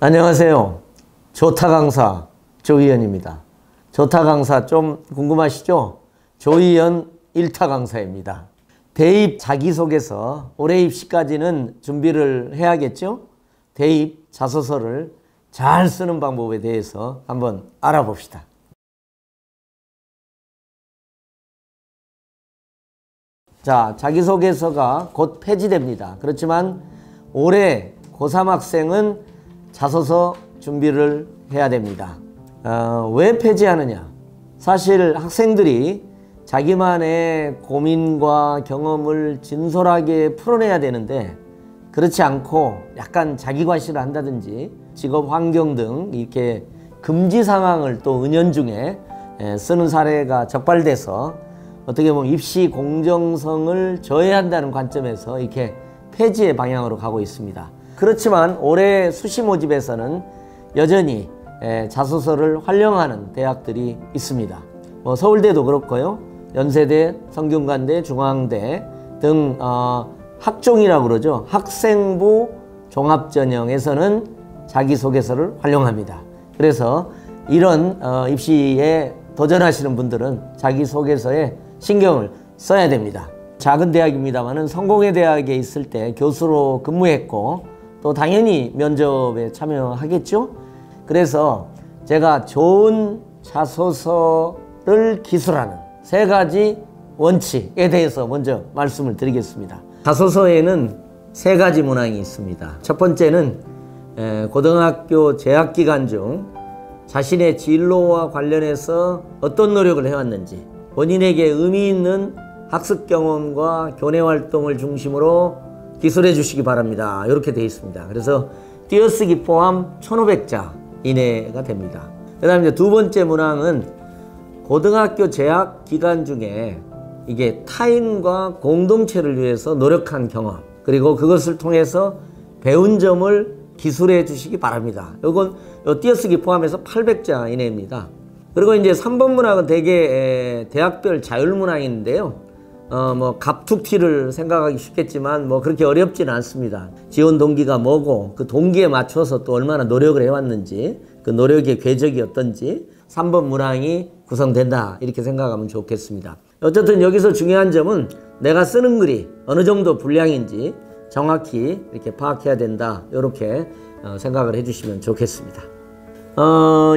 안녕하세요. 조타 강사 조희연입니다. 조타 강사 좀 궁금하시죠? 조희연 1타 강사입니다. 대입 자기소개서 올해 입시까지는 준비를 해야겠죠? 대입 자소서를 잘 쓰는 방법에 대해서 한번 알아봅시다. 자, 자기소개서가 곧 폐지됩니다. 그렇지만 올해 고3 학생은 자소서 준비를 해야 됩니다. 왜 폐지하느냐? 사실 학생들이 자기만의 고민과 경험을 진솔하게 풀어내야 되는데 그렇지 않고 약간 자기과시를 한다든지 직업 환경 등 이렇게 금지 상황을 또 은연중에 쓰는 사례가 적발돼서 어떻게 보면 입시 공정성을 저해한다는 관점에서 이렇게 폐지의 방향으로 가고 있습니다. 그렇지만 올해 수시 모집에서는 여전히 자소서를 활용하는 대학들이 있습니다. 서울대도 그렇고요. 연세대, 성균관대, 중앙대 등 학종이라고 그러죠. 학생부 종합전형에서는 자기소개서를 활용합니다. 그래서 이런 입시에 도전하시는 분들은 자기소개서에 신경을 써야 됩니다. 작은 대학입니다만은 성공회 대학에 있을 때 교수로 근무했고 또 당연히 면접에 참여하겠죠. 그래서 제가 좋은 자소서를 기술하는 3가지 원칙에 대해서 먼저 말씀을 드리겠습니다. 자소서에는 3가지 문항이 있습니다. 첫 번째는 고등학교 재학 기간 중 자신의 진로와 관련해서 어떤 노력을 해왔는지 본인에게 의미 있는 학습 경험과 교내 활동을 중심으로 기술해 주시기 바랍니다. 이렇게 되어 있습니다. 그래서 띄어쓰기 포함 1500자 이내가 됩니다. 그 다음에 이제 두 번째 문항은 고등학교 재학 기간 중에 이게 타인과 공동체를 위해서 노력한 경험 그리고 그것을 통해서 배운 점을 기술해 주시기 바랍니다. 이건 띄어쓰기 포함해서 800자 이내입니다. 그리고 이제 3번 문항은 대개 대학별 자율문항인데요. 갑툭튀를 생각하기 쉽겠지만 그렇게 어렵지는 않습니다. 지원 동기가 뭐고 그 동기에 맞춰서 또 얼마나 노력을 해왔는지 그 노력의 궤적이 어떤지 3번 문항이 구성된다 이렇게 생각하면 좋겠습니다. 어쨌든 여기서 중요한 점은 내가 쓰는 글이 어느 정도 분량인지 정확히 이렇게 파악해야 된다 이렇게 생각을 해주시면 좋겠습니다.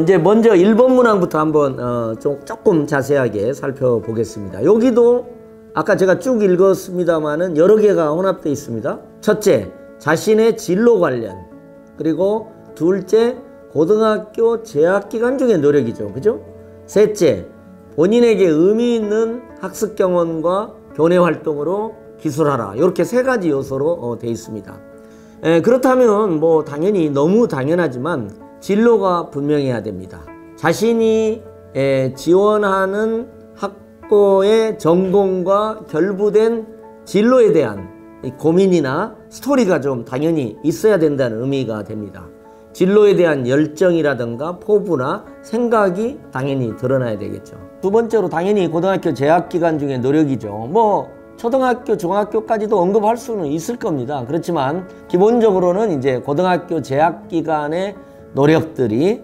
이제 먼저 1번 문항부터 한번 조금 자세하게 살펴보겠습니다. 여기도 아까 제가 쭉 읽었습니다만은 여러 개가 혼합되어 있습니다. 첫째, 자신의 진로 관련. 그리고 둘째, 고등학교 재학 기간 중의 노력이죠. 그죠? 셋째, 본인에게 의미 있는 학습 경험과 교내 활동으로 기술하라. 이렇게 3가지 요소로 되어 있습니다. 그렇다면 당연히 너무 당연하지만 진로가 분명해야 됩니다. 자신이 지원하는 학교의 전공과 결부된 진로에 대한 고민이나 스토리가 좀 당연히 있어야 된다는 의미가 됩니다. 진로에 대한 열정이라든가 포부나 생각이 당연히 드러나야 되겠죠. 두 번째로 당연히 고등학교 재학 기간 중에 노력이죠. 초등학교, 중학교까지도 언급할 수는 있을 겁니다. 그렇지만 기본적으로는 이제 고등학교 재학 기간의 노력들이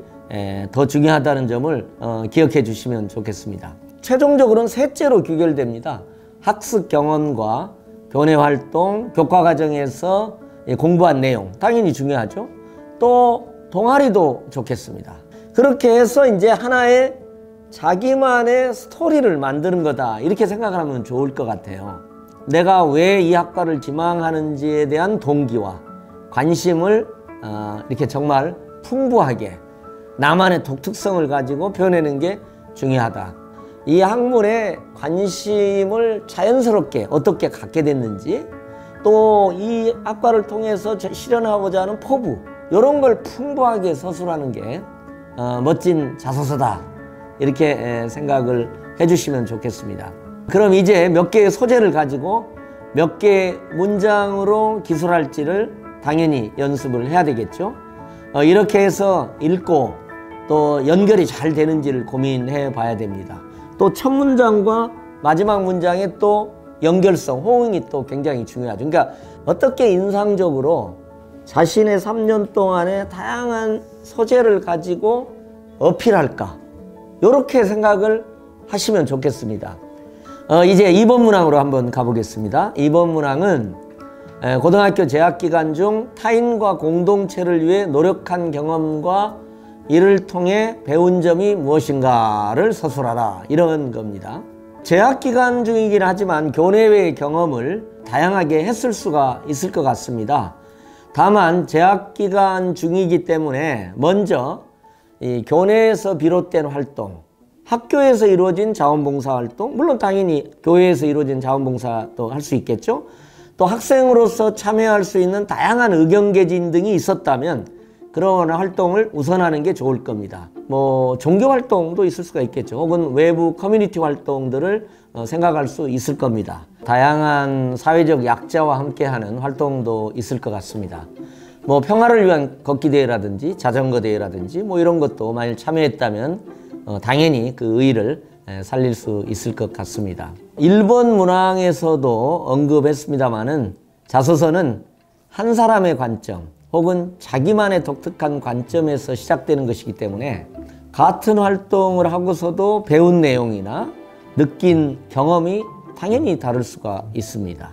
더 중요하다는 점을 기억해 주시면 좋겠습니다. 최종적으로는 셋째로 귀결됩니다. 학습 경험과 교내 활동, 교과 과정에서 공부한 내용 당연히 중요하죠. 또 동아리도 좋겠습니다. 그렇게 해서 이제 하나의 자기만의 스토리를 만드는 거다 이렇게 생각을 하면 좋을 것 같아요. 내가 왜 이 학과를 지망하는지에 대한 동기와 관심을 이렇게 정말 풍부하게 나만의 독특성을 가지고 표현하는 게 중요하다. 이 학문에 관심을 자연스럽게 어떻게 갖게 됐는지 또 이 학과를 통해서 실현하고자 하는 포부 이런 걸 풍부하게 서술하는 게 멋진 자소서다 이렇게 생각을 해주시면 좋겠습니다. 그럼 이제 몇 개의 소재를 가지고 몇 개의 문장으로 기술할지를 당연히 연습을 해야 되겠죠. 이렇게 해서 읽고 또 연결이 잘 되는지를 고민해 봐야 됩니다. 또 첫 문장과 마지막 문장의 또 연결성, 호응이 또 굉장히 중요하죠. 그러니까 어떻게 인상적으로 자신의 3년 동안의 다양한 소재를 가지고 어필할까? 이렇게 생각을 하시면 좋겠습니다. 이제 2번 문항으로 한번 가보겠습니다. 2번 문항은 고등학교 재학기간 중 타인과 공동체를 위해 노력한 경험과 이를 통해 배운 점이 무엇인가를 서술하라, 이런 겁니다. 재학기간 중이긴 하지만 교내외의 경험을 다양하게 했을 수가 있을 것 같습니다. 다만 재학기간 중이기 때문에 먼저 이 교내에서 비롯된 활동, 학교에서 이루어진 자원봉사 활동, 물론 당연히 교회에서 이루어진 자원봉사도 할 수 있겠죠. 또 학생으로서 참여할 수 있는 다양한 의견개진 등이 있었다면 그런 활동을 우선하는 게 좋을 겁니다. 뭐 종교활동도 있을 수가 있겠죠. 혹은 외부 커뮤니티 활동들을 생각할 수 있을 겁니다. 다양한 사회적 약자와 함께하는 활동도 있을 것 같습니다. 뭐 평화를 위한 걷기 대회라든지 자전거 대회라든지 뭐 이런 것도 만일 참여했다면 당연히 그 의의를 살릴 수 있을 것 같습니다. 1번 문항에서도 언급했습니다마는 자소서는 한 사람의 관점 혹은 자기만의 독특한 관점에서 시작되는 것이기 때문에 같은 활동을 하고서도 배운 내용이나 느낀 경험이 당연히 다를 수가 있습니다.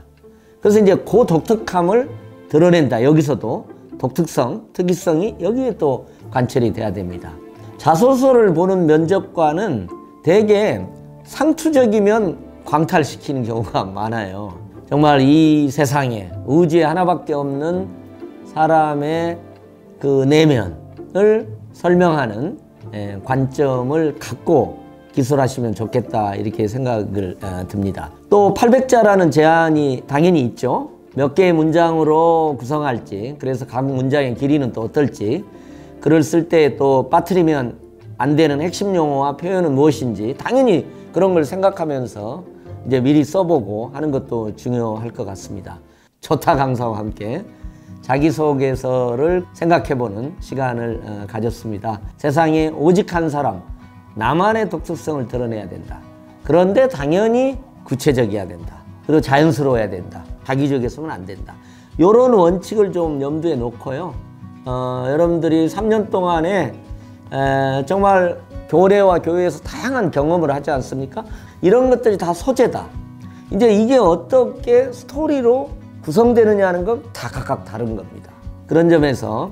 그래서 이제 그 독특함을 드러낸다. 여기서도 독특성, 특이성이 여기에 또 관철이 돼야 됩니다. 자소서를 보는 면접관은 대개 상투적이면 광탈시키는 경우가 많아요. 정말 이 세상에 우주에 하나밖에 없는 사람의 그 내면을 설명하는 관점을 갖고 기술하시면 좋겠다, 이렇게 생각을 듭니다. 또 800자라는 제한이 당연히 있죠. 몇 개의 문장으로 구성할지, 그래서 각 문장의 길이는 또 어떨지, 글을 쓸 때 또 빠뜨리면 안 되는 핵심 용어와 표현은 무엇인지 당연히 그런 걸 생각하면서 이제 미리 써보고 하는 것도 중요할 것 같습니다. 조타 강사와 함께 자기소개서를 생각해보는 시간을 가졌습니다. 세상에 오직 한 사람, 나만의 독특성을 드러내야 된다. 그런데 당연히 구체적이어야 된다. 그리고 자연스러워야 된다. 자기적이어서는 안 된다. 이런 원칙을 좀 염두에 놓고요. 여러분들이 3년 동안에 정말 교내와 교회에서 다양한 경험을 하지 않습니까? 이런 것들이 다 소재다. 이제 이게 어떻게 스토리로 구성되느냐는 건 다 각각 다른 겁니다. 그런 점에서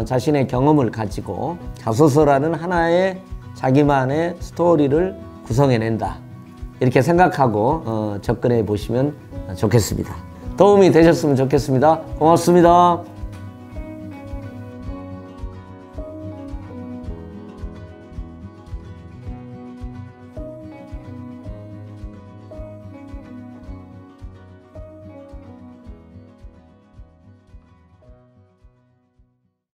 자신의 경험을 가지고 자소서라는 하나의 자기만의 스토리를 구성해낸다. 이렇게 생각하고 접근해 보시면 좋겠습니다. 도움이 되셨으면 좋겠습니다. 고맙습니다.